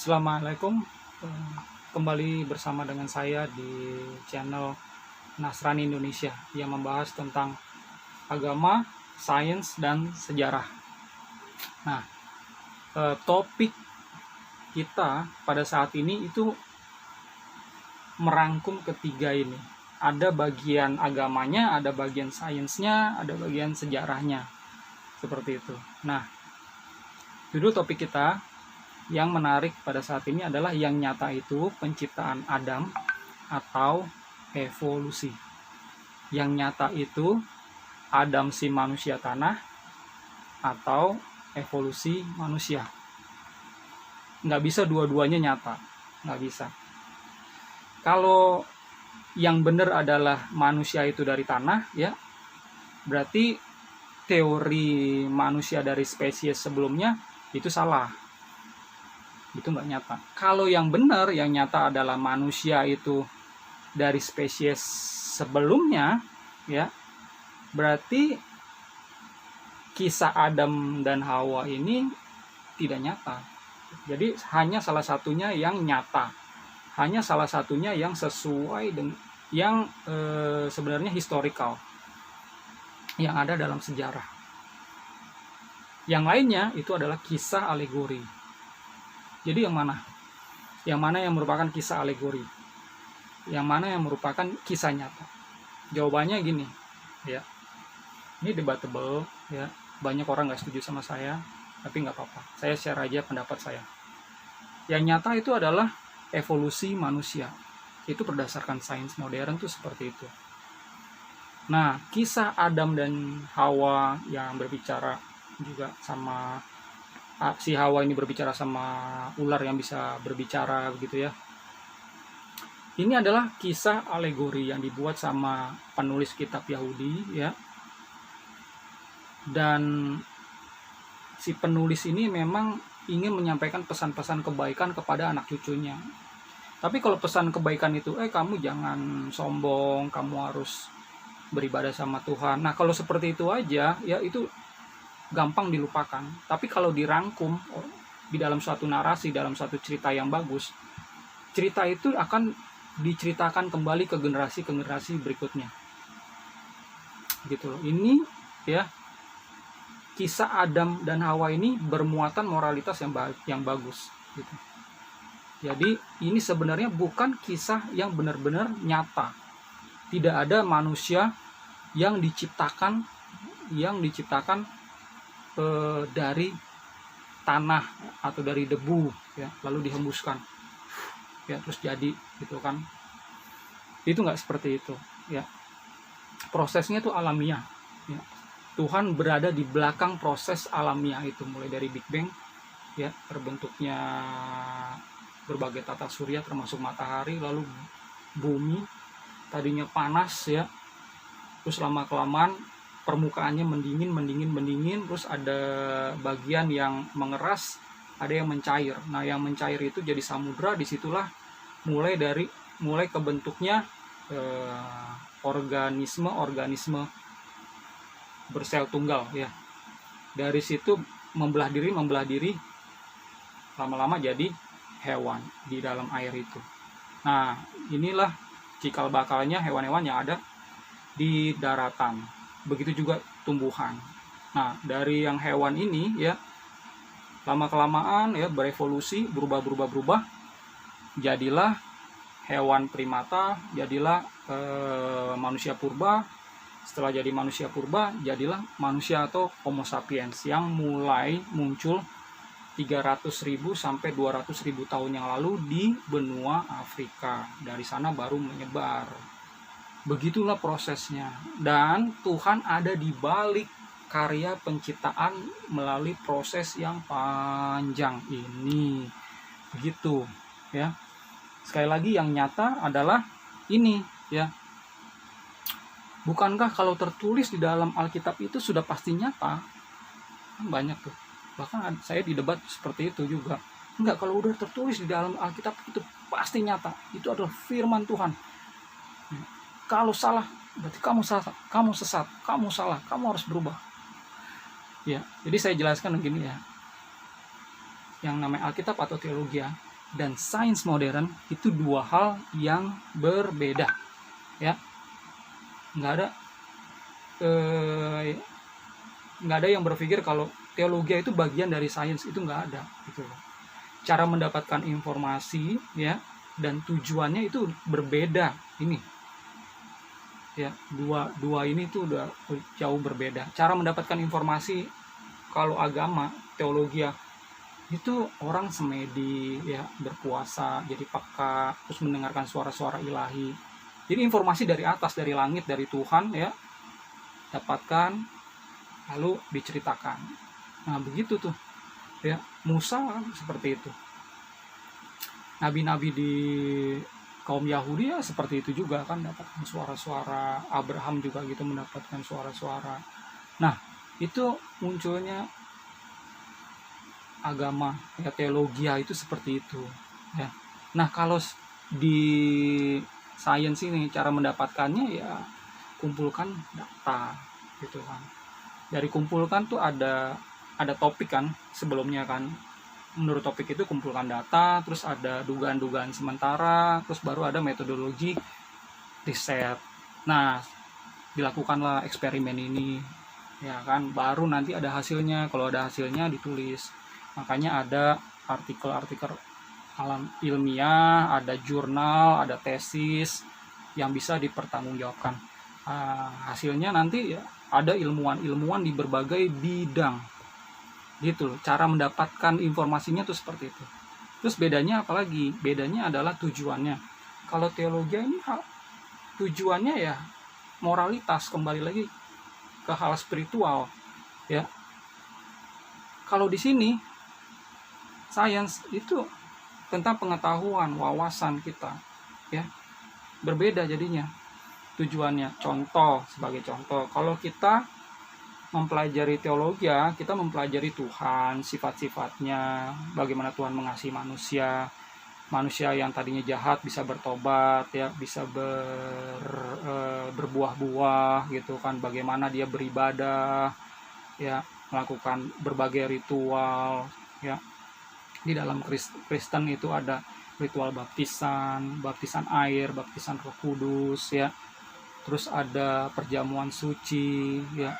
Assalamualaikum. Kembali bersama dengan saya di channel Nasrani Indonesia yang membahas tentang agama, sains, dan sejarah. Nah, topik kita pada saat ini itu merangkum ketiga ini. Ada bagian agamanya, ada bagian sainsnya, ada bagian sejarahnya. Seperti itu. Nah, judul topik kita yang menarik pada saat ini adalah yang nyata itu penciptaan Adam atau evolusi. Yang nyata itu Adam si manusia tanah atau evolusi manusia. Nggak bisa dua-duanya nyata, nggak bisa. Kalau yang benar adalah manusia itu dari tanah, ya berarti teori manusia dari spesies sebelumnya itu salah. Itu nggak nyata. Kalau yang benar, yang nyata adalah manusia itu dari spesies sebelumnya, ya berarti kisah Adam dan Hawa ini tidak nyata. Jadi hanya salah satunya yang nyata, hanya salah satunya yang sesuai dengan yang sebenarnya historical, yang ada dalam sejarah. Yang lainnya itu adalah kisah alegori. Jadi yang mana? Yang mana yang merupakan kisah alegori? Yang mana yang merupakan kisah nyata? Jawabannya gini, ya. Ini debatable, ya. Banyak orang nggak setuju sama saya, tapi nggak apa-apa. Saya share aja pendapat saya. Yang nyata itu adalah evolusi manusia. Itu berdasarkan sains modern tuh seperti itu. Nah, kisah Adam dan Hawa yang berbicara juga sama si Hawa ini berbicara sama ular yang bisa berbicara begitu ya. Ini adalah kisah alegori yang dibuat sama penulis kitab Yahudi ya. Dan si penulis ini memang ingin menyampaikan pesan-pesan kebaikan kepada anak cucunya. Tapi kalau pesan kebaikan itu, kamu jangan sombong, kamu harus beribadah sama Tuhan. Nah, kalau seperti itu aja, ya itu gampang dilupakan. Tapi kalau dirangkum di dalam suatu narasi, dalam suatu cerita yang bagus, cerita itu akan diceritakan kembali ke generasi berikutnya. Gitu loh. Ini ya kisah Adam dan Hawa ini bermuatan moralitas yang bagus gitu. Jadi ini sebenarnya bukan kisah yang benar-benar nyata. Tidak ada manusia yang diciptakan dari tanah atau dari debu ya, lalu dihembuskan ya terus jadi gitu kan. Itu nggak seperti itu ya. Prosesnya itu alamiah ya. Tuhan berada di belakang proses alamiah itu, mulai dari Big Bang ya, terbentuknya berbagai tata surya termasuk matahari, lalu bumi tadinya panas ya, terus lama kelamaan permukaannya mendingin, terus ada bagian yang mengeras, ada yang mencair. Nah, yang mencair itu jadi samudra. Disitulah mulai kebentuknya organisme bersel tunggal ya. Dari situ membelah diri, lama-lama jadi hewan di dalam air itu. Nah, inilah cikal bakalnya hewan-hewan yang ada di daratan. Begitu juga tumbuhan. Nah, dari yang hewan ini ya, lama-kelamaan ya berevolusi, berubah, jadilah hewan primata, jadilah manusia purba. Setelah jadi manusia purba, jadilah manusia atau Homo sapiens yang mulai muncul 300.000 sampai 200.000 tahun yang lalu di benua Afrika. Dari sana baru menyebar. Begitulah prosesnya, dan Tuhan ada di balik karya penciptaan melalui proses yang panjang ini. Begitu ya. Sekali lagi yang nyata adalah ini ya. Bukankah kalau tertulis di dalam Alkitab itu sudah pasti nyata? Banyak tuh. Bahkan saya di debat seperti itu juga. Enggak, kalau udah tertulis di dalam Alkitab itu pasti nyata. Itu adalah firman Tuhan. Kalau salah, berarti kamu sesat, kamu salah, kamu harus berubah. Ya, jadi saya jelaskan begini ya. Yang namanya Alkitab atau teologi ya, dan sains modern itu dua hal yang berbeda, ya. Nggak ada nggak ada yang berpikir kalau teologi itu bagian dari sains, itu nggak ada gitu loh. Cara mendapatkan informasi, ya, dan tujuannya itu berbeda. Ini, ya, dua ini tuh udah jauh berbeda. Cara mendapatkan informasi kalau agama, teologi, ya, itu orang semedi, ya, berpuasa, jadi peka, terus mendengarkan suara-suara ilahi. Jadi informasi dari atas, dari langit, dari Tuhan, ya, dapatkan lalu diceritakan. Nah, begitu tuh, ya. Musa seperti itu. Nabi-nabi di kaum Yahudi ya seperti itu juga kan, dapatkan suara-suara. Abraham juga gitu mendapatkan suara-suara. Nah, itu munculnya agama, ya, teologi itu seperti itu, ya. Nah, kalau di sains ini cara mendapatkannya ya kumpulkan data gitu kan. Dari kumpulkan tuh ada topik kan sebelumnya kan. Menurut topik itu kumpulkan data, terus ada dugaan-dugaan sementara, terus baru ada metodologi riset. Nah, dilakukanlah eksperimen ini, ya kan, baru nanti ada hasilnya. Kalau ada hasilnya ditulis. Makanya ada artikel-artikel alam ilmiah, ada jurnal, ada tesis yang bisa dipertanggungjawabkan. Hasilnya nanti ya ada ilmuwan-ilmuwan di berbagai bidang gitu loh. Cara mendapatkan informasinya tuh seperti itu. Terus bedanya apalagi? Bedanya adalah tujuannya. Kalau teologi ini tujuannya ya moralitas, kembali lagi ke hal spiritual, ya. Kalau di sini sains itu tentang pengetahuan, wawasan kita, ya. Berbeda jadinya tujuannya. Sebagai contoh, kalau kita mempelajari teologi, ya, kita mempelajari Tuhan, sifat-sifatnya, bagaimana Tuhan mengasihi manusia yang tadinya jahat bisa bertobat, ya, bisa berbuah-buah gitu kan, bagaimana dia beribadah, ya, melakukan berbagai ritual, ya. Di dalam Kristen itu ada ritual baptisan air, baptisan Roh Kudus, ya. Terus ada perjamuan suci, ya.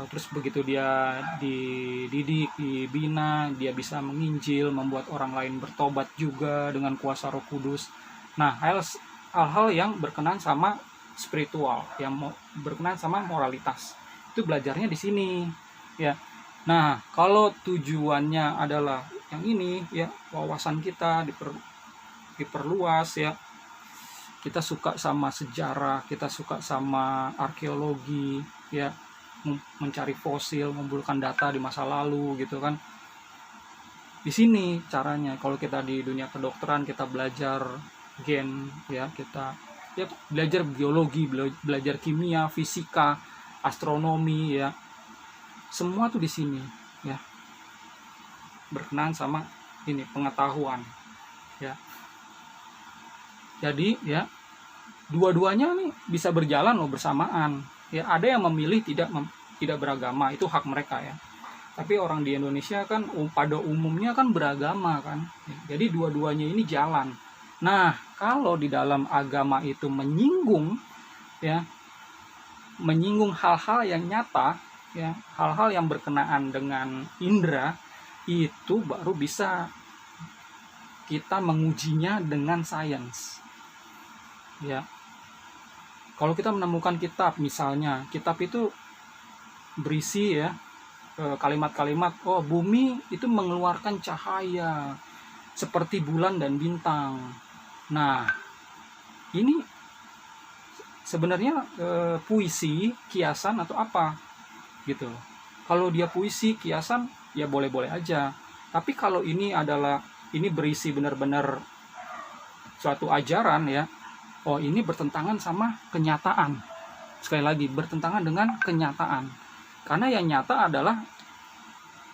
Terus begitu dia dididik, dibina, dia bisa menginjil, membuat orang lain bertobat juga dengan kuasa Roh Kudus. Nah, hal-hal yang berkenan sama spiritual, yang berkenan sama moralitas, itu belajarnya di sini, ya. Nah, kalau tujuannya adalah yang ini, ya, wawasan kita diperluas, ya. Kita suka sama sejarah, kita suka sama arkeologi, ya, mencari fosil, mengumpulkan data di masa lalu gitu kan. Di sini caranya. Kalau kita di dunia kedokteran, kita belajar gen, ya, kita ya belajar biologi, belajar kimia, fisika, astronomi, ya. Semua tuh di sini, ya. Berkenaan sama ini pengetahuan, ya. Jadi, ya, dua-duanya nih bisa berjalan loh bersamaan. Ya, ada yang memilih tidak beragama, itu hak mereka, ya. Tapi orang di Indonesia kan pada umumnya kan beragama kan. Jadi dua-duanya ini jalan. Nah, kalau di dalam agama itu menyinggung, ya, menyinggung hal-hal yang nyata, ya, hal-hal yang berkenaan dengan indera, itu baru bisa kita mengujinya dengan sains, ya. Kalau kita menemukan kitab, misalnya kitab itu berisi, ya, kalimat-kalimat, oh, bumi itu mengeluarkan cahaya seperti bulan dan bintang. Nah, ini sebenarnya puisi, kiasan atau apa gitu. Kalau dia puisi, kiasan, ya boleh-boleh aja. Tapi kalau ini berisi benar-benar suatu ajaran, ya, oh, ini bertentangan sama kenyataan. Sekali lagi, bertentangan dengan kenyataan. Karena yang nyata adalah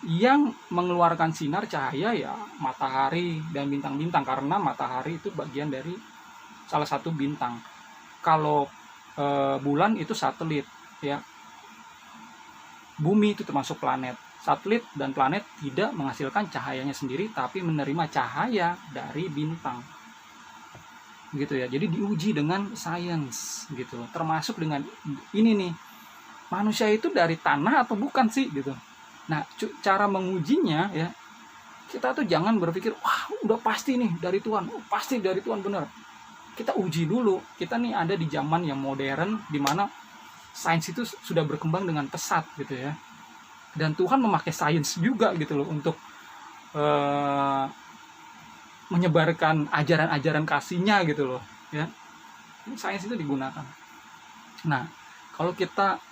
yang mengeluarkan sinar cahaya, ya, matahari dan bintang-bintang. Karena matahari itu bagian dari salah satu bintang. Kalau bulan itu satelit, ya. Bumi itu termasuk planet. satelit dan planet tidak menghasilkan cahayanya sendiri, tapi menerima cahaya dari bintang. Gitu ya. Jadi diuji dengan sains gitu. Termasuk dengan ini nih. Manusia itu dari tanah atau bukan sih gitu. Nah, cara mengujinya ya, kita tuh jangan berpikir, wah udah pasti nih dari Tuhan. Oh, pasti dari Tuhan benar. Kita uji dulu. Kita nih ada di zaman yang modern di mana sains itu sudah berkembang dengan pesat gitu ya. Dan Tuhan memakai sains juga gitu loh untuk menyebarkan ajaran-ajaran kasihnya gitu loh ya. Sains itu digunakan. Nah, kalau kita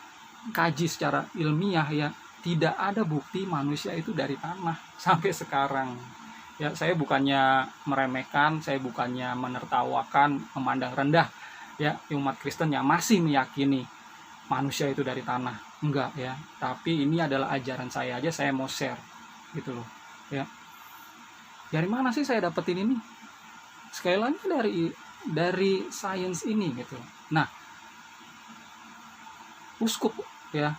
kaji secara ilmiah ya, tidak ada bukti manusia itu dari tanah sampai sekarang. Ya, saya bukannya meremehkan, saya bukannya menertawakan, memandang rendah ya umat Kristen yang masih meyakini manusia itu dari tanah. Enggak ya, tapi ini adalah ajaran saya aja, saya mau share gitu loh ya. Dari mana sih saya dapetin ini? Sekali lagi dari sains ini gitu. Nah, uskup ya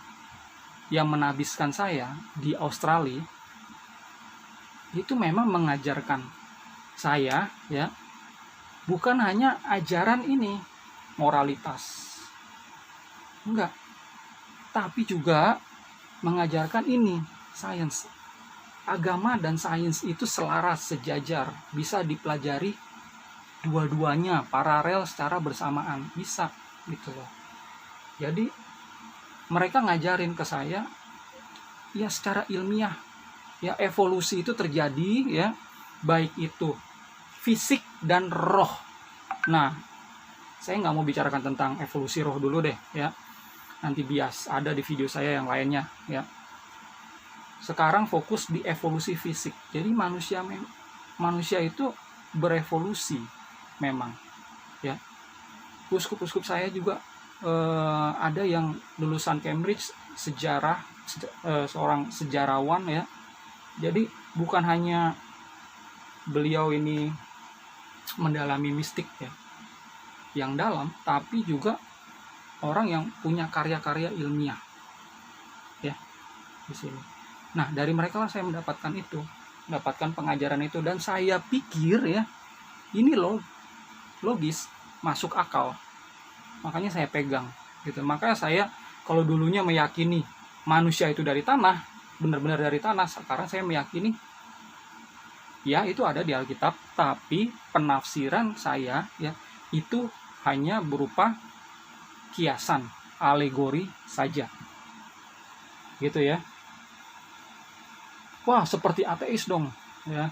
yang menabiskan saya di Australia itu memang mengajarkan saya ya, bukan hanya ajaran ini moralitas, enggak, tapi juga mengajarkan ini sains. Agama dan sains itu selaras, sejajar, bisa dipelajari dua-duanya paralel secara bersamaan, bisa gitu loh. Jadi mereka ngajarin ke saya ya secara ilmiah ya, evolusi itu terjadi ya, baik itu fisik dan roh. Nah, saya nggak mau bicarakan tentang evolusi roh dulu deh ya, nanti bias ada di video saya yang lainnya ya. Sekarang fokus di evolusi fisik. Jadi manusia itu berevolusi memang ya. Uskup-uskup saya juga ada yang lulusan Cambridge, sejarah, seorang sejarawan ya. Jadi bukan hanya beliau ini mendalami mistik ya yang dalam, tapi juga orang yang punya karya-karya ilmiah ya di sini. Nah, dari mereka lah saya mendapatkan pengajaran itu, dan saya pikir ya ini logis, masuk akal. Makanya saya pegang gitu. Makanya saya kalau dulunya meyakini manusia itu dari tanah, benar-benar dari tanah, sekarang saya meyakini ya itu ada di Alkitab, tapi penafsiran saya ya itu hanya berupa kiasan, alegori saja. Gitu ya. Wah, seperti ateis dong ya.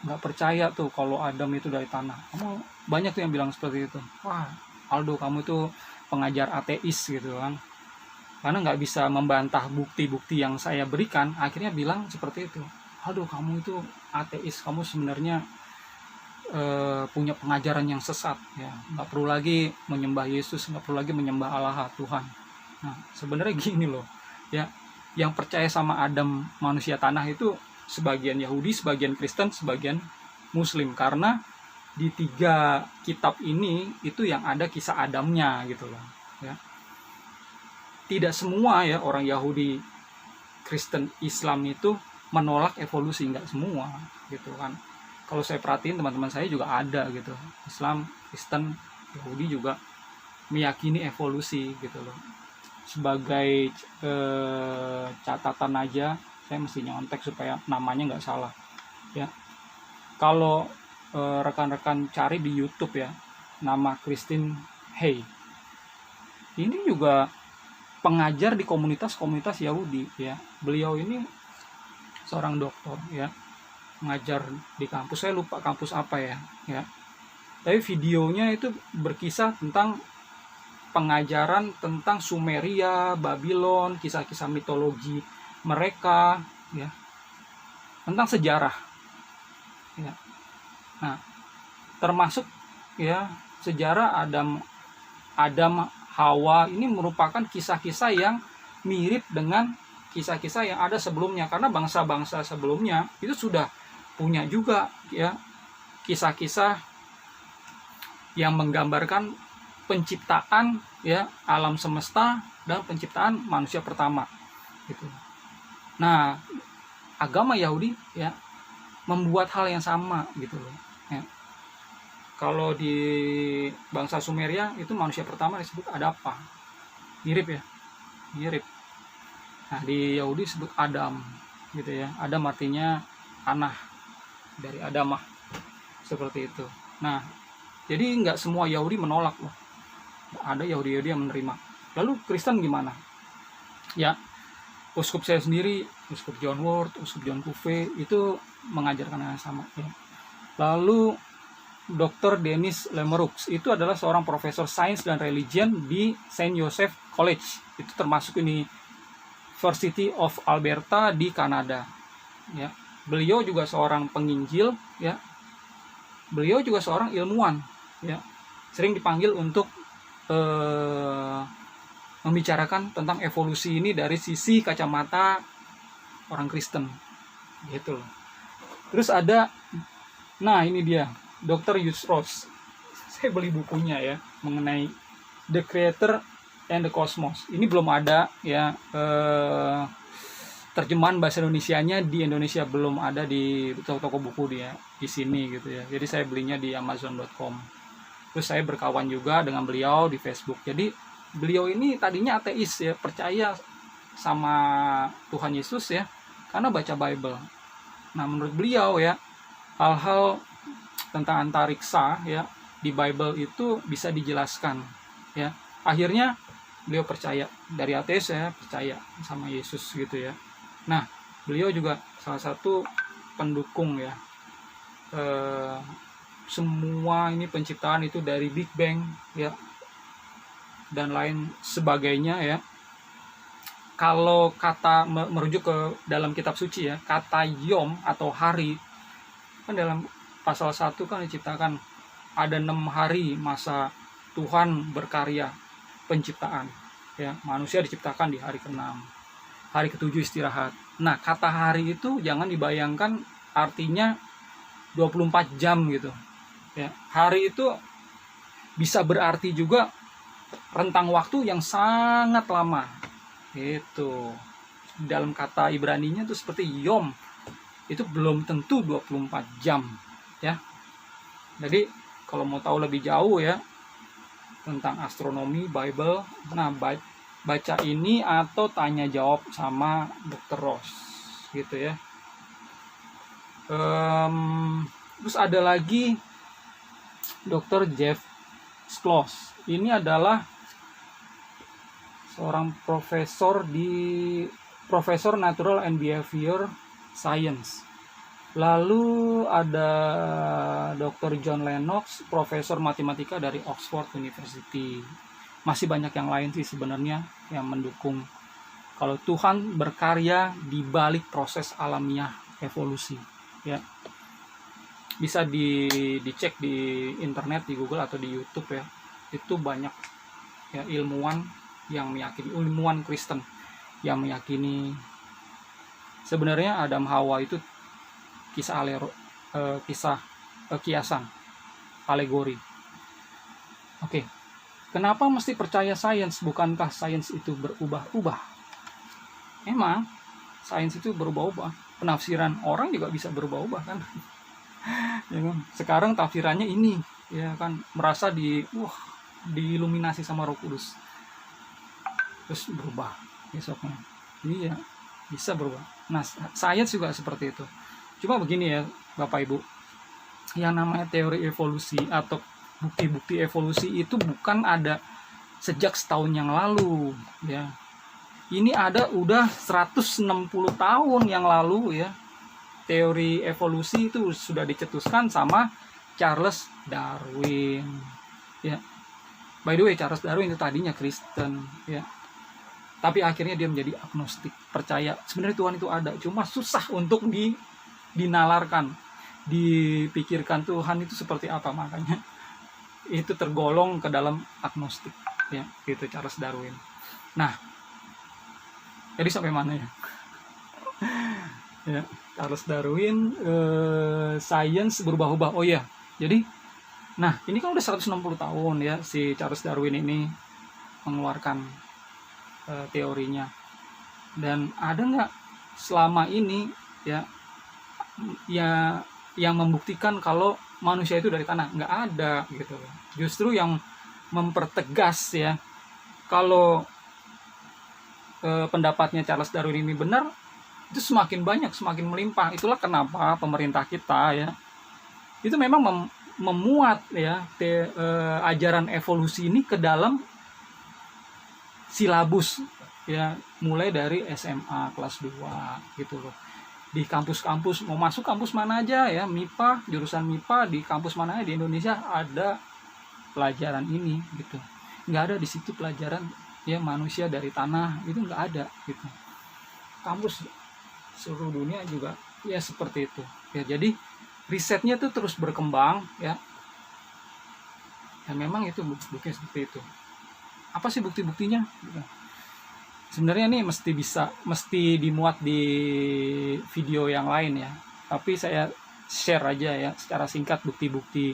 Nggak percaya tuh kalau Adam itu dari tanah. Kamu banyak tuh yang bilang seperti itu. Wah, Aldo, kamu itu pengajar ateis gitu kan. Karena nggak bisa membantah bukti-bukti yang saya berikan, akhirnya bilang seperti itu. Aldo, kamu itu ateis, kamu sebenarnya punya pengajaran yang sesat ya. Nggak perlu lagi menyembah Yesus, nggak perlu lagi menyembah Allah Tuhan. Nah, sebenarnya gini loh ya. Yang percaya sama Adam manusia tanah itu sebagian Yahudi, sebagian Kristen, sebagian Muslim. Karena di 3 kitab ini itu yang ada kisah Adamnya gitu loh ya. Tidak semua ya orang Yahudi, Kristen, Islam itu menolak evolusi, enggak semua gitu kan. Kalau saya perhatiin teman-teman saya juga ada gitu, Islam, Kristen, Yahudi juga meyakini evolusi gitu loh. Sebagai catatan aja, saya mesti nyontek supaya namanya nggak salah ya. Kalau rekan-rekan cari di YouTube ya, nama Christine Hay, ini juga pengajar di komunitas Yahudi ya. Beliau ini seorang doktor ya, mengajar di kampus, saya lupa kampus apa ya. Tapi videonya itu berkisah tentang pengajaran tentang Sumeria, Babylon, kisah-kisah mitologi mereka ya, tentang sejarah ya. Nah, termasuk ya sejarah Adam Hawa ini merupakan kisah-kisah yang mirip dengan kisah-kisah yang ada sebelumnya, karena bangsa-bangsa sebelumnya itu sudah punya juga ya kisah-kisah yang menggambarkan penciptaan ya alam semesta dan penciptaan manusia pertama. gitu. Nah, agama Yahudi ya membuat hal yang sama gitu loh. Ya. Kalau di bangsa Sumeria itu manusia pertama disebut Adapa. Mirip ya, mirip. Nah, di Yahudi disebut Adam gitu ya. Adam artinya tanah, dari Adamah, seperti itu. Nah, jadi nggak semua Yahudi menolak loh. Ada Yahudi-Yahudi yang menerima. Lalu Kristen gimana? Ya, uskup saya sendiri, uskup John Ward, uskup John Cuvée itu mengajarkan hal yang sama ya. Lalu Dr. Dennis Lemeroux itu adalah seorang profesor sains dan religion di Saint Joseph College. Itu termasuk University of Alberta di Kanada. Ya, beliau juga seorang penginjil ya. Beliau juga seorang ilmuwan ya. Sering dipanggil untuk membicarakan tentang evolusi ini dari sisi kacamata orang Kristen gitu loh. Terus ada, nah ini dia Dr. Hugh Ross. Saya beli bukunya ya mengenai The Creator and the Cosmos. Ini belum ada ya terjemahan bahasa Indonesianya, di Indonesia belum ada di toko-toko buku dia di sini gitu ya. Jadi saya belinya di Amazon.com. Terus saya berkawan juga dengan beliau di Facebook. Jadi beliau ini tadinya ateis ya, percaya sama Tuhan Yesus ya, karena baca Bible. Nah, menurut beliau ya, hal-hal tentang antariksa ya di Bible itu bisa dijelaskan ya. Akhirnya beliau percaya, dari ateis ya percaya sama Yesus gitu ya. Nah, beliau juga salah satu pendukung ya. Semua ini penciptaan itu dari Big Bang ya dan lain sebagainya ya. Kalau kata merujuk ke dalam kitab suci ya, kata yom atau hari kan dalam pasal 1 kan diciptakan ada 6 hari masa Tuhan berkarya penciptaan ya. Manusia diciptakan di hari ke-6, hari ke-7 istirahat. Nah, kata hari itu jangan dibayangkan artinya 24 jam gitu ya. Hari itu bisa berarti juga rentang waktu yang sangat lama itu. Dalam kata Ibraninya itu seperti yom, itu belum tentu 24 jam ya. Jadi kalau mau tahu lebih jauh ya tentang astronomi Bible, nah baca ini atau tanya jawab sama Dr. Ross gitu ya. Terus ada lagi Dr. Jeff Skloss. Ini adalah seorang profesor Natural and Behavior Science. Lalu ada Dr. John Lennox, profesor matematika dari Oxford University. Masih banyak yang lain sih sebenarnya yang mendukung kalau Tuhan berkarya di balik proses alamiah evolusi ya. Bisa dicek di internet, di Google atau di YouTube ya. Itu banyak ya ilmuwan yang meyakini, ilmuwan Kristen yang meyakini sebenarnya Adam Hawa itu kiasan, alegori. Oke. Kenapa mesti percaya sains? Bukankah sains itu berubah-ubah? Emang sains itu berubah-ubah. Penafsiran orang juga bisa berubah-ubah kan? Ya kan? Sekarang tafsirannya ini ya kan, merasa diiluminasi sama Roh Kudus, terus berubah besoknya. Iya, bisa berubah. Nah, sains juga seperti itu. Cuma begini ya Bapak Ibu, yang namanya teori evolusi atau bukti-bukti evolusi itu bukan ada sejak setahun yang lalu ya. Ini ada udah 160 tahun yang lalu ya. Teori evolusi itu sudah dicetuskan sama Charles Darwin ya. By the way, Charles Darwin itu tadinya Kristen ya, tapi akhirnya dia menjadi agnostik, percaya sebenarnya Tuhan itu ada, cuma susah untuk dinalarkan, dipikirkan Tuhan itu seperti apa, makanya itu tergolong ke dalam agnostik ya, itu Charles Darwin. Nah, jadi sampai mana ya? Ya, Charles Darwin, sains berubah-ubah. Oh iya, jadi nah ini kan udah 160 tahun ya si Charles Darwin ini mengeluarkan teorinya. Dan ada nggak selama ini ya yang membuktikan kalau manusia itu dari tanah? Nggak ada gitu. Justru yang mempertegas ya kalau pendapatnya Charles Darwin ini benar, itu semakin banyak, semakin melimpah. Itulah kenapa pemerintah kita ya itu memang memuat ya ajaran evolusi ini ke dalam silabus ya, mulai dari SMA kelas 2 gitu loh. Di kampus-kampus, mau masuk kampus mana aja ya, MIPA, jurusan MIPA di kampus mana aja di Indonesia ada pelajaran ini gitu. Nggak ada di situ pelajaran ya manusia dari tanah, itu nggak ada gitu. Kampus seluruh dunia juga ya seperti itu ya. Jadi risetnya tuh terus berkembang ya. Ya memang itu bukti seperti itu. Apa sih bukti-buktinya gitu. Sebenarnya ini mesti dimuat di video yang lain ya, tapi saya share aja ya secara singkat bukti-bukti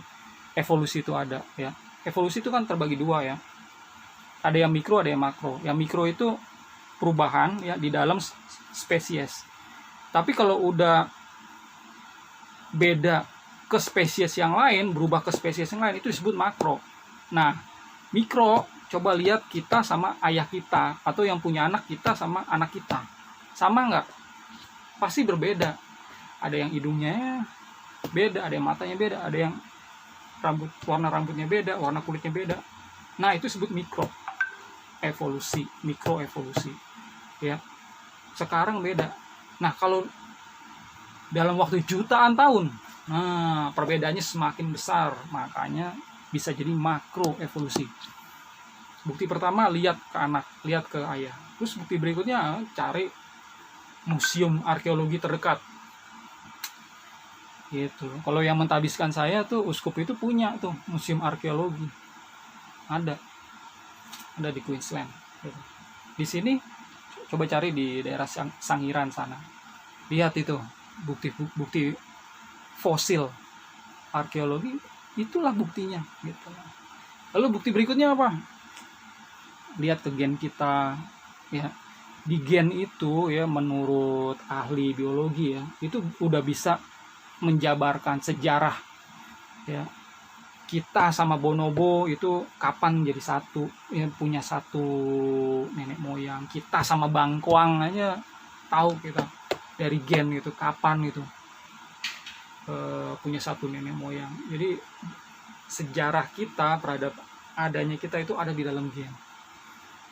evolusi itu ada ya. Evolusi itu kan terbagi dua ya, ada yang mikro, ada yang makro. Yang mikro itu perubahan ya di dalam spesies, tapi kalau udah beda ke spesies yang lain, berubah ke spesies yang lain, itu disebut makro. Nah, mikro, coba lihat kita sama ayah kita, atau yang punya anak kita sama anak kita, sama nggak? Pasti berbeda. Ada yang hidungnya beda, ada yang matanya beda, ada yang warna rambutnya beda, warna kulitnya beda. Nah, itu disebut mikro evolusi, mikro evolusi ya. Sekarang beda. Nah, kalau dalam waktu jutaan tahun, nah perbedaannya semakin besar, makanya bisa jadi makro evolusi. Bukti pertama, lihat ke anak, lihat ke ayah. Terus bukti berikutnya, cari museum arkeologi terdekat. Gitu. Kalau yang mentahbiskan saya tuh, uskup itu punya tuh museum arkeologi. Ada di Queensland. Gitu. Di sini coba cari di daerah Sangiran sana. Lihat itu bukti fosil arkeologi, itulah buktinya gitu. Lalu bukti berikutnya apa? Lihat ke gen kita ya. Di gen itu ya, menurut ahli biologi ya, itu udah bisa menjabarkan sejarah ya. Kita sama bonobo itu kapan jadi satu ya, punya satu nenek moyang. Kita sama bangkuang aja tahu kita dari gen gitu kapan gitu punya satu nenek moyang. Jadi sejarah kita terhadap adanya kita itu ada di dalam gen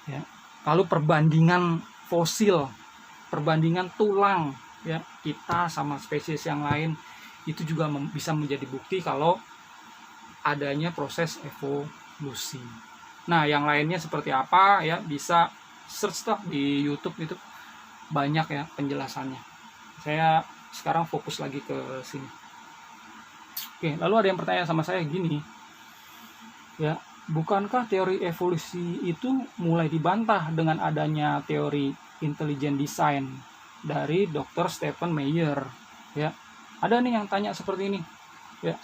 ya. Lalu perbandingan fosil, perbandingan tulang ya, kita sama spesies yang lain, itu juga bisa menjadi bukti kalau adanya proses evolusi. Nah, yang lainnya seperti apa ya, bisa search di YouTube, itu banyak ya penjelasannya. Saya sekarang fokus lagi ke sini. Oke, lalu ada yang bertanya sama saya gini ya, bukankah teori evolusi itu mulai dibantah dengan adanya teori intelligent design dari Dr. Stephen Meyer ya? Ada nih yang tanya seperti ini ya.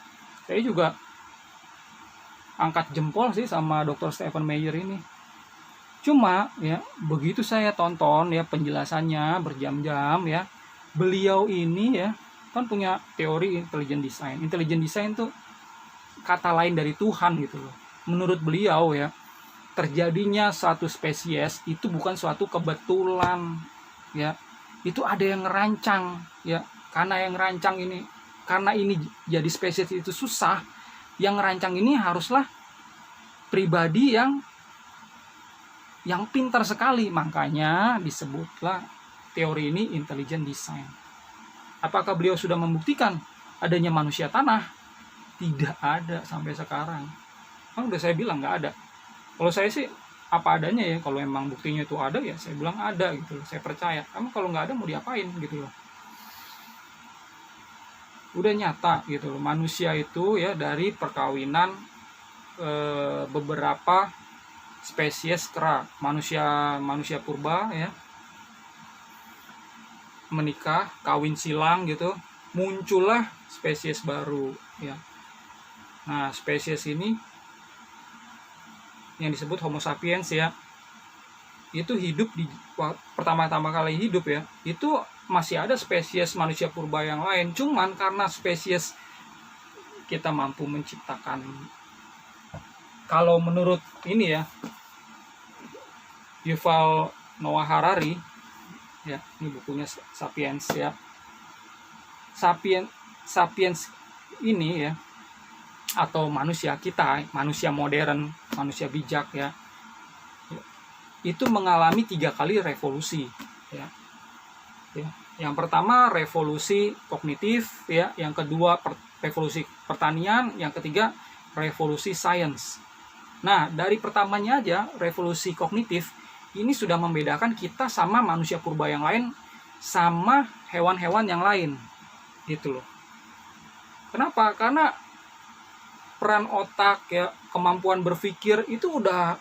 Saya juga angkat jempol sih sama Dr. Stephen Meyer ini. Cuma ya, begitu saya tonton ya penjelasannya berjam-jam ya, beliau ini ya kan punya teori intelligent design. Intelligent design tuh kata lain dari Tuhan gitu loh. Menurut beliau ya, terjadinya satu spesies itu bukan suatu kebetulan ya. Itu ada yang ngerancang ya. Karena yang ngerancang ini, karena ini jadi spesies itu susah, yang ngerancang ini haruslah pribadi yang pintar sekali. Makanya disebutlah teori ini intelligent design. Apakah beliau sudah membuktikan adanya manusia tanah? Tidak ada sampai sekarang. Kan udah saya bilang nggak ada. Kalau saya sih apa adanya ya. Kalau emang buktinya itu ada ya saya bilang ada gitu loh. Saya percaya. Kamu kalau nggak ada mau diapain gitu loh. Udah nyata gitu loh. Manusia itu ya dari perkawinan beberapa spesies kera. Manusia purba ya, menikah, kawin silang gitu, muncullah spesies baru ya. Nah, spesies ini yang disebut Homo sapiens ya. itu hidup di pertama-tama kali hidup ya, itu masih ada spesies manusia purba yang lain. Cuman karena spesies kita mampu menciptakan, kalau menurut ini ya, Yuval Noah Harari ya, ini bukunya Sapiens ya. Sapiens ini ya, atau manusia kita, manusia modern, manusia bijak ya, itu mengalami 3 kali revolusi ya. Yang pertama revolusi kognitif ya, yang kedua revolusi pertanian, yang ketiga revolusi sains. Nah, dari pertamanya aja revolusi kognitif ini sudah membedakan kita sama manusia purba yang lain, sama hewan-hewan yang lain gitu loh. Kenapa? Karena peran otak ya, kemampuan berpikir itu udah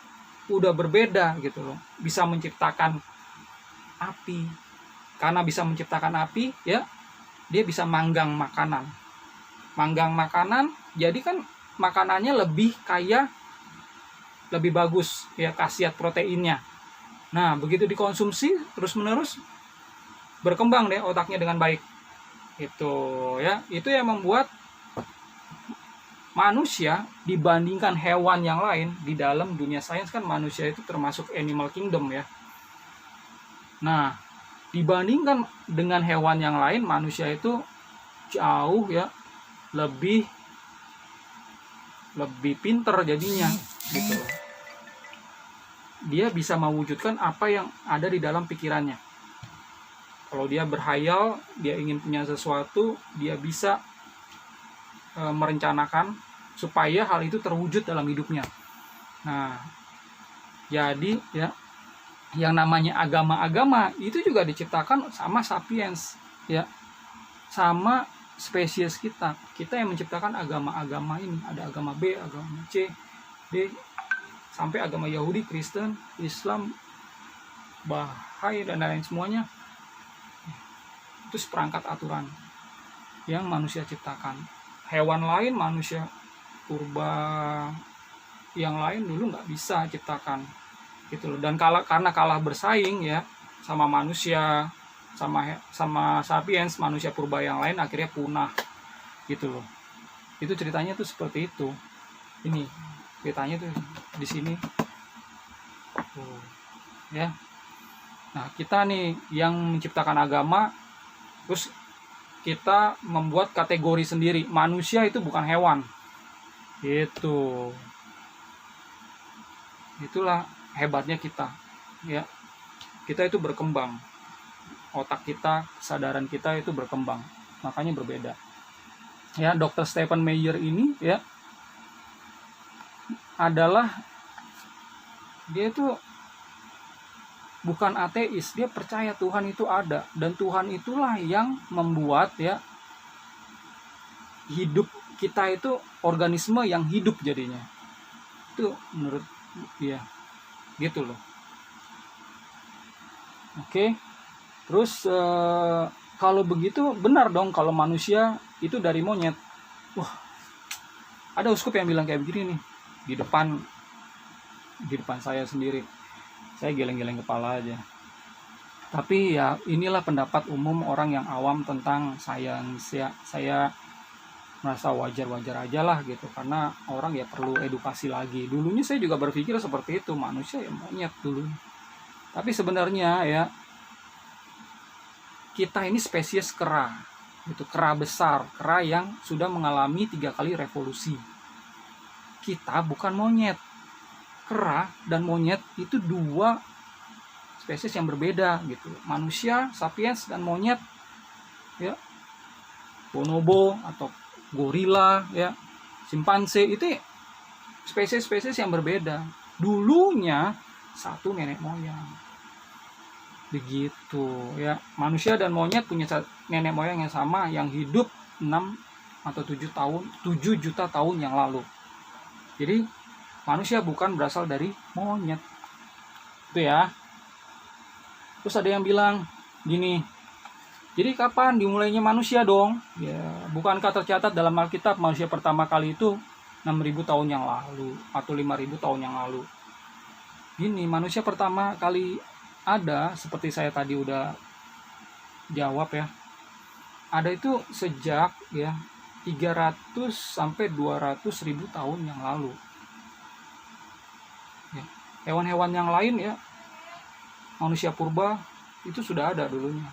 berbeda gitu loh. Bisa menciptakan api. Karena bisa menciptakan api ya, dia bisa manggang makanan. Manggang makanan, jadi kan makanannya lebih kaya, lebih bagus ya khasiat proteinnya. Nah, begitu dikonsumsi terus-menerus, berkembang deh otaknya dengan baik. Itu ya, itu yang membuat manusia dibandingkan hewan yang lain di dalam dunia sains, kan manusia itu termasuk animal kingdom ya. Nah, dibandingkan dengan hewan yang lain, manusia itu jauh ya lebih pinter jadinya gitu. Dia bisa mewujudkan apa yang ada di dalam pikirannya. Kalau dia berhayal, dia ingin punya sesuatu, dia bisa merencanakan supaya hal itu terwujud dalam hidupnya. Nah, jadi ya, yang namanya agama-agama itu juga diciptakan sama sapiens ya, sama spesies kita yang menciptakan agama-agama ini. Ada agama B, agama C, D, sampai agama Yahudi, Kristen, Islam, Bahai, dan lain semuanya. Itu seperangkat aturan yang manusia ciptakan. Hewan lain, manusia purba yang lain dulu nggak bisa ciptakan gitu loh. Dan karena kalah bersaing ya sama manusia, sama sapiens, manusia purba yang lain akhirnya punah gitu loh. Itu ceritanya tuh seperti itu. Ini ceritanya tuh di sini ya. Nah, kita nih yang menciptakan agama, terus kita membuat kategori sendiri. Manusia itu bukan hewan. Gitu. Itulah hebatnya kita. Ya. Kita itu berkembang. Otak kita, kesadaran kita itu berkembang. Makanya berbeda. Ya, Dr. Stephen Meyer ini ya adalah, dia itu bukan ateis, dia percaya Tuhan itu ada, dan Tuhan itulah yang membuat ya hidup kita itu organisme yang hidup jadinya. Itu menurut dia gitu loh. Oke. Terus kalau begitu benar dong kalau manusia itu dari monyet. Wah, ada uskup yang bilang kayak begini nih di depan saya sendiri. Saya geleng-geleng kepala aja. Tapi ya inilah pendapat umum orang yang awam tentang sains ya. Saya merasa wajar-wajar aja lah gitu, karena orang ya perlu edukasi lagi. Dulunya saya juga berpikir seperti itu, manusia ya monyet dulu. Tapi sebenarnya ya kita ini spesies kera. Itu kera besar, kera yang sudah mengalami 3 kali revolusi. Kita bukan monyet. Kera dan monyet itu 2 spesies yang berbeda gitu. Manusia, sapiens, dan monyet ya, bonobo atau gorila ya, simpanse, itu spesies-spesies yang berbeda. Dulunya satu nenek moyang. Begitu ya. Manusia dan monyet punya nenek moyang yang sama, yang hidup 6 atau 7 juta tahun yang lalu. Jadi manusia bukan berasal dari monyet. Itu ya. Terus ada yang bilang gini, jadi kapan dimulainya manusia dong? Ya, bukankah tercatat dalam Alkitab manusia pertama kali itu 6.000 tahun yang lalu atau 5.000 tahun yang lalu? Gini, manusia pertama kali ada, seperti saya tadi udah jawab ya, ada itu sejak ya 300 sampai 200 ribu tahun yang lalu ya. Hewan-hewan yang lain ya, manusia purba itu sudah ada dulunya.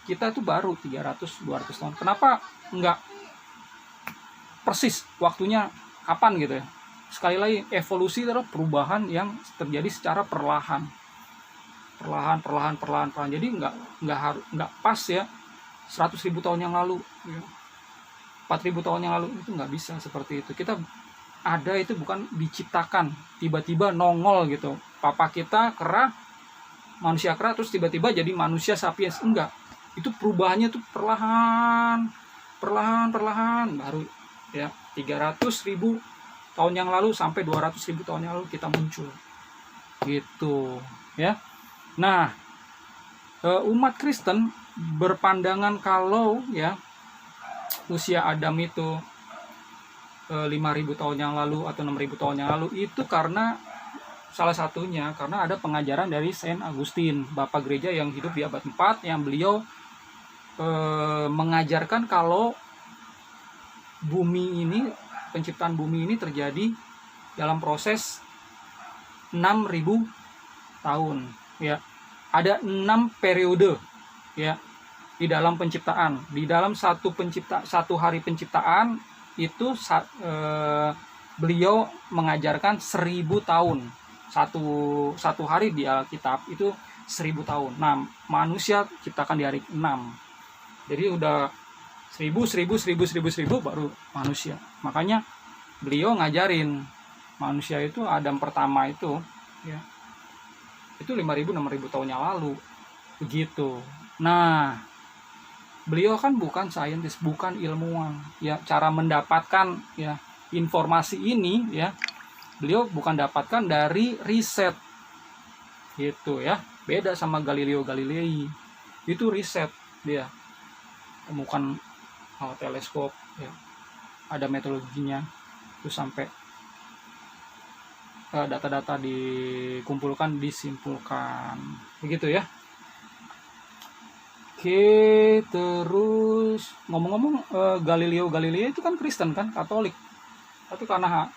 Kita tuh baru 300-200 tahun. Kenapa enggak persis waktunya kapan gitu ya? Sekali lagi, evolusi adalah perubahan yang terjadi secara perlahan. Perlahan. Jadi enggak pas ya 100.000 tahun yang lalu, 4.000 tahun yang lalu, itu nggak bisa seperti itu. Kita ada itu bukan diciptakan tiba-tiba nongol gitu. Papa kita kera, manusia kera, terus tiba-tiba jadi manusia sapiens. Enggak, itu perubahannya tuh perlahan baru ya 300.000 tahun yang lalu sampai 200.000 tahun yang lalu kita muncul gitu ya. Nah, umat Kristen berpandangan kalau ya usia Adam itu 5.000 tahun yang lalu atau 6.000 tahun yang lalu, itu karena salah satunya karena ada pengajaran dari Saint Augustine, Bapak Gereja yang hidup di abad 4, yang beliau mengajarkan kalau bumi ini, penciptaan bumi ini terjadi dalam proses 6.000 tahun ya. Ada 6 periode ya di dalam penciptaan. Di dalam satu hari penciptaan itu beliau mengajarkan 1.000 tahun. Satu hari di Alkitab itu 1.000 tahun. Nah, manusia ciptakan di hari 6. Jadi udah 1.000 baru manusia. Makanya beliau ngajarin manusia itu Adam pertama itu ya, itu 5.000-6.000 tahun yang lalu begitu. Nah, beliau kan bukan saintis, bukan ilmuwan ya. Cara mendapatkan ya informasi ini ya, beliau bukan dapatkan dari riset gitu ya. Beda sama Galileo Galilei, itu riset dia, temukan teleskop ya, ada metodologinya, terus sampai data-data dikumpulkan, disimpulkan begitu ya. Oke, terus ngomong-ngomong, Galileo Galilei itu kan Kristen kan, Katolik, tapi karena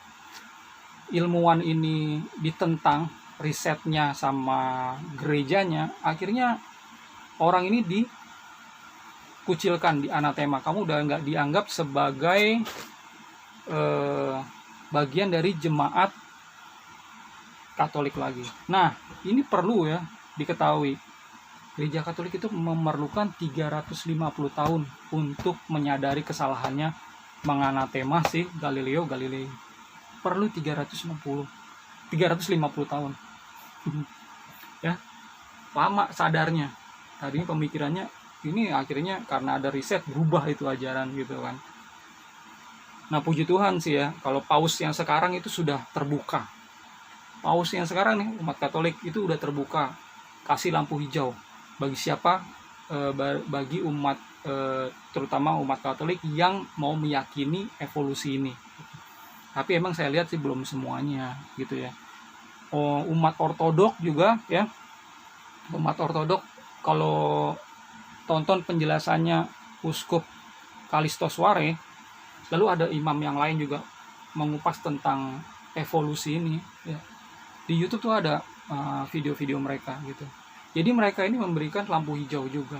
ilmuwan ini ditentang risetnya sama gerejanya, akhirnya orang ini dikucilkan, di anatema. Kamu udah nggak dianggap sebagai bagian dari jemaat Katolik lagi. Nah, ini perlu ya diketahui. Gereja Katolik itu memerlukan 350 tahun untuk menyadari kesalahannya menganatema si Galileo Galilei. Perlu 350 tahun. Ya, lama sadarnya. Tadi pemikirannya ini, akhirnya karena ada riset berubah itu ajaran gitu kan. Nah, puji Tuhan sih ya, kalau paus yang sekarang itu sudah terbuka. Paus yang sekarang nih, umat Katolik itu udah terbuka, kasih lampu hijau bagi siapa, bagi umat, terutama umat Katolik yang mau meyakini evolusi ini. Tapi emang saya lihat sih belum semuanya gitu ya. Umat Ortodok juga ya, umat Ortodok kalau tonton penjelasannya Uskup Kalistos Ware, lalu ada imam yang lain juga mengupas tentang evolusi ini ya. Di YouTube tuh ada video-video mereka gitu. Jadi mereka ini memberikan lampu hijau juga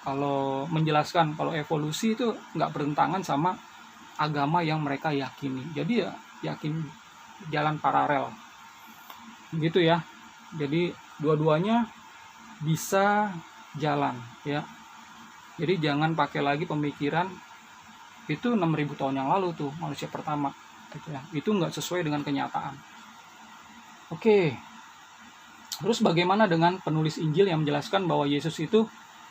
kalau menjelaskan kalau evolusi itu nggak bertentangan sama agama yang mereka yakini. Jadi ya yakin jalan paralel gitu ya. Jadi dua-duanya bisa jalan ya. Jadi jangan pakai lagi pemikiran itu 6.000 tahun yang lalu tuh manusia pertama gitu ya. Itu nggak sesuai dengan kenyataan. Oke. Terus bagaimana dengan penulis Injil yang menjelaskan bahwa Yesus itu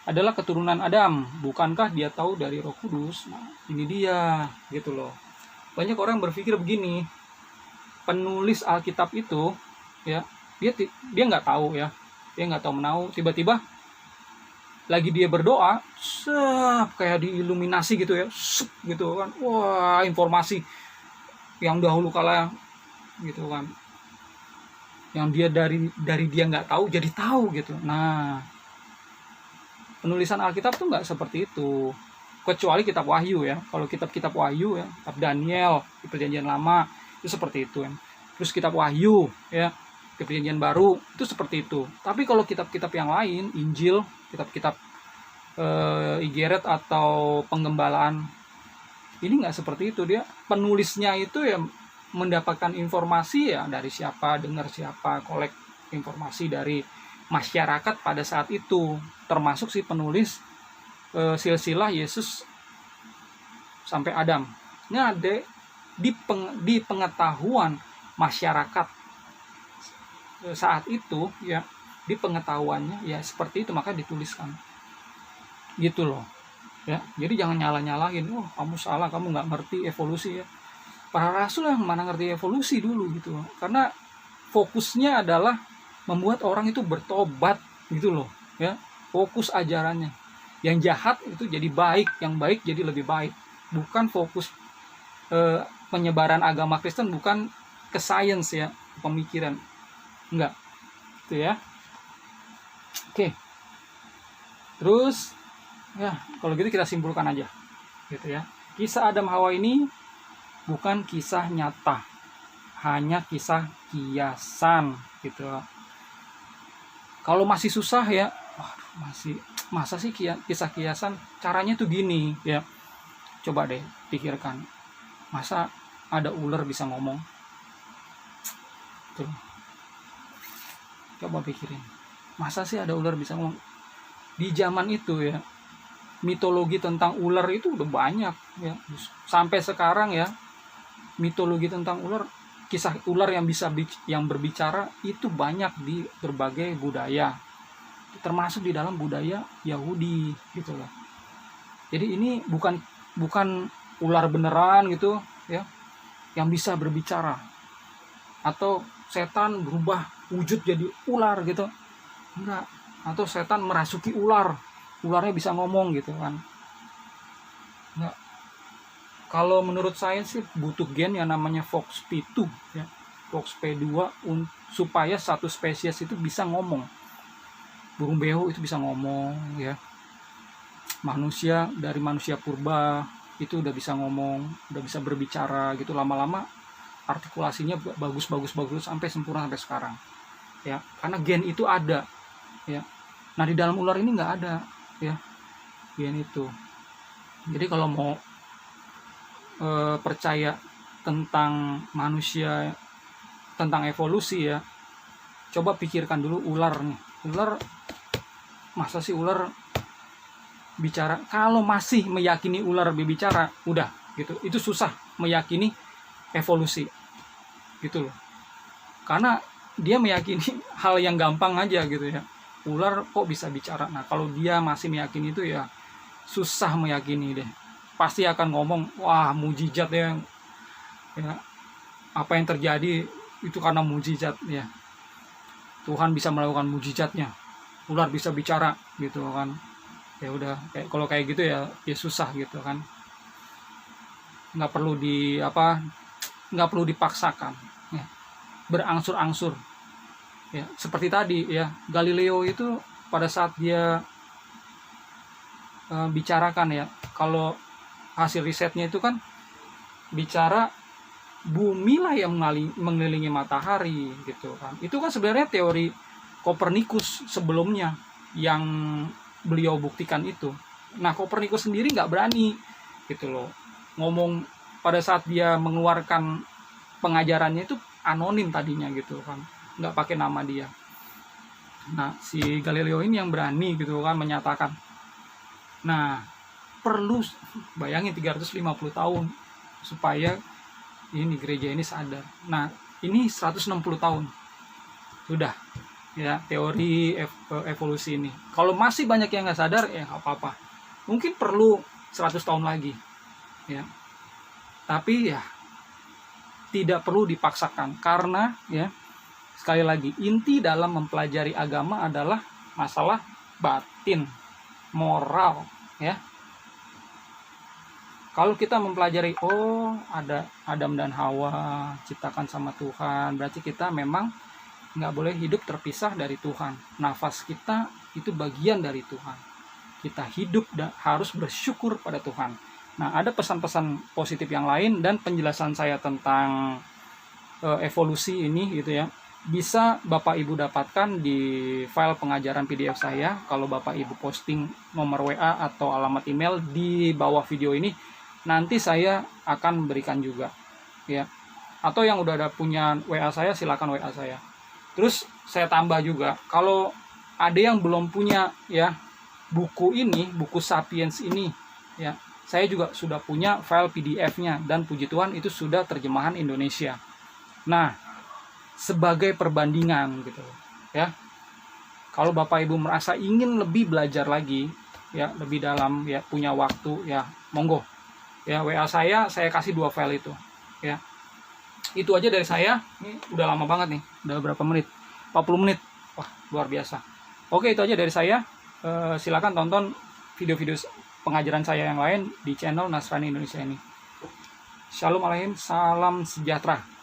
adalah keturunan Adam? Bukankah dia tahu dari Roh Kudus? Nah, ini dia gitu loh. Banyak orang berpikir begini, penulis Alkitab itu ya, dia nggak tahu ya, dia nggak tahu menau, tiba-tiba lagi dia berdoa, kayak diiluminasi gitu ya, gitu kan, wah informasi yang dahulu kala gitu kan, yang dia dari dia nggak tahu jadi tahu gitu. Nah, penulisan Alkitab tuh nggak seperti itu, kecuali kitab Wahyu ya. Kalau kitab-kitab Wahyu ya, kitab Daniel di Perjanjian Lama itu seperti itu ya. Terus kitab Wahyu ya di Perjanjian Baru itu seperti itu. Tapi kalau kitab-kitab yang lain, Injil, kitab-kitab Igeret atau Penggembalaan, ini nggak seperti itu. Dia penulisnya itu ya mendapatkan informasi ya dari siapa, dengar siapa, kolek informasi dari masyarakat pada saat itu, termasuk si penulis silsilah Yesus sampai Adam. Ini ada di pengetahuan masyarakat saat itu ya, di pengetahuannya ya seperti itu, maka dituliskan gitu loh ya. Jadi jangan nyalahin, kamu salah, kamu nggak ngerti evolusi ya. Para rasul yang mana ngerti evolusi dulu gitu loh. Karena fokusnya adalah membuat orang itu bertobat gitu loh ya. Fokus ajarannya, yang jahat itu jadi baik, yang baik jadi lebih baik. Bukan fokus penyebaran agama Kristen bukan ke sains ya, pemikiran enggak itu ya. Oke, terus ya kalau gitu kita simpulkan aja gitu ya. Kisah Adam Hawa ini bukan kisah nyata, hanya kisah kiasan gitu. Kalau masih susah ya, masa sih kisah kiasan, caranya tuh gini ya. Coba deh pikirkan, masa ada ular bisa ngomong? Tuh. Coba pikirin, masa sih ada ular bisa ngomong? Di zaman itu ya, mitologi tentang ular itu udah banyak ya. Sampai sekarang ya, mitologi tentang ular, kisah ular yang berbicara itu banyak di berbagai budaya, termasuk di dalam budaya Yahudi gitu loh. Jadi ini bukan ular beneran gitu ya yang bisa berbicara, atau setan berubah wujud jadi ular gitu, enggak. Atau setan merasuki ularnya bisa ngomong gitu kan, enggak. Kalau menurut saya sih butuh gen yang namanya FOXP2 ya, FOXP2 supaya satu spesies itu bisa ngomong. Burung beo itu bisa ngomong ya. Manusia dari manusia purba itu udah bisa ngomong, udah bisa berbicara gitu. Lama-lama artikulasinya bagus sampai sempurna sampai sekarang. Ya, karena gen itu ada ya. Nah, di dalam ular ini nggak ada ya gen itu. Jadi kalau mau percaya tentang manusia, tentang evolusi ya, coba pikirkan dulu ular nih. Ular, masa sih ular bicara? Kalau masih meyakini ular berbicara, udah gitu, itu susah meyakini evolusi gitu loh. Karena dia meyakini hal yang gampang aja gitu ya, ular kok bisa bicara. Nah, kalau dia masih meyakini itu ya susah meyakini deh. Pasti akan ngomong, wah mujizat ya, apa yang terjadi itu karena mujizat ya, Tuhan bisa melakukan mujizatnya, ular bisa bicara gitu kan. Ya udah, kalau kayak gitu ya susah gitu kan. Nggak perlu dipaksakan ya, berangsur-angsur ya. Seperti tadi ya, Galileo itu pada saat dia bicarakan ya, kalau hasil risetnya itu kan bicara bumi lah yang mengelilingi matahari gitu kan. Itu kan sebenarnya teori Kopernikus sebelumnya yang beliau buktikan itu. Nah, Kopernikus sendiri nggak berani gitu loh ngomong. Pada saat dia mengeluarkan pengajarannya itu anonim tadinya gitu kan, nggak pakai nama dia. Nah, si Galileo ini yang berani gitu kan menyatakan. Nah, perlu bayangin 350 tahun supaya ini gereja ini sadar. Nah, ini 160 tahun sudah ya teori evolusi ini. Kalau masih banyak yang nggak sadar ya nggak apa-apa, mungkin perlu 100 tahun lagi ya. Tapi ya tidak perlu dipaksakan, karena ya sekali lagi, inti dalam mempelajari agama adalah masalah batin, moral ya. Kalau kita mempelajari, ada Adam dan Hawa ciptakan sama Tuhan, berarti kita memang nggak boleh hidup terpisah dari Tuhan. Nafas kita itu bagian dari Tuhan. Kita hidup dan harus bersyukur pada Tuhan. Nah, ada pesan-pesan positif yang lain dan penjelasan saya tentang evolusi ini gitu ya. Bisa Bapak Ibu dapatkan di file pengajaran PDF saya. Kalau Bapak Ibu posting nomor WA atau alamat email di bawah video ini, nanti saya akan berikan juga ya. Atau yang udah ada punya WA saya, silakan WA saya. Terus saya tambah juga, kalau ada yang belum punya ya buku ini, buku Sapiens ini ya, saya juga sudah punya file PDF-nya dan puji Tuhan itu sudah terjemahan Indonesia. Nah, sebagai perbandingan gitu ya. Kalau Bapak Ibu merasa ingin lebih belajar lagi ya, lebih dalam ya, punya waktu ya, monggo. Ya, WA saya kasih 2 file itu ya. Itu aja dari saya. Ini udah lama banget nih. Udah berapa menit? 40 menit. Wah, luar biasa. Oke, itu aja dari saya. Silakan tonton video-video pengajaran saya yang lain di channel Nasrani Indonesia ini. Shalom alaikum, salam sejahtera.